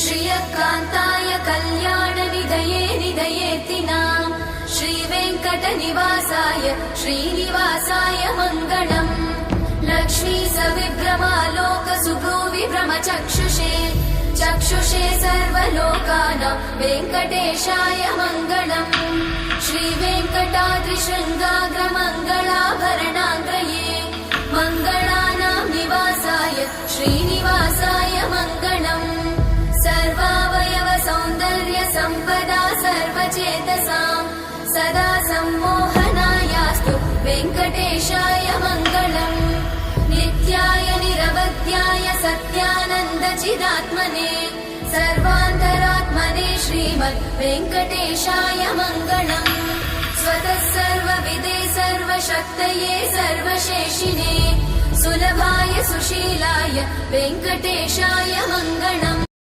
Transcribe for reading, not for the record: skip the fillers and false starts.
श्रियकान्ताय कल्याणनिधये निधयेतिनाम् श्रीवेङ्कटनिवासाय श्रीनिवासाय मङ्गलम्। लक्ष्मी सविभ्रमालोकसुभ्रूविभ्रमचक्षुषे चक्षुषे सर्वलोकानां वेङ्कटेशाय मङ्गलम्। श्रीवेङ्कटाद्रिशृङ्गाग्रमङ्गलाभरणाङ्गये मङ्गलानां निवासाय श्रीनिवासाय मङ्गलम्। सर्वावयव सौन्दर्य सम्पदा सर्वचेतसां सदा सम्मोहनायास्तु वेङ्कटेशाय मङ्गलम्। नित्याय निरवध्याय सत्यानन्दचिदात्मने सर्वान्तरात्मने श्रीमद् वेङ्कटेशाय मङ्गलम्। स्वतः सर्वविदे सर्वशक्तये सर्वशेषिने सुलभाय सुशीलाय वेङ्कटेशाय मङ्गलम्।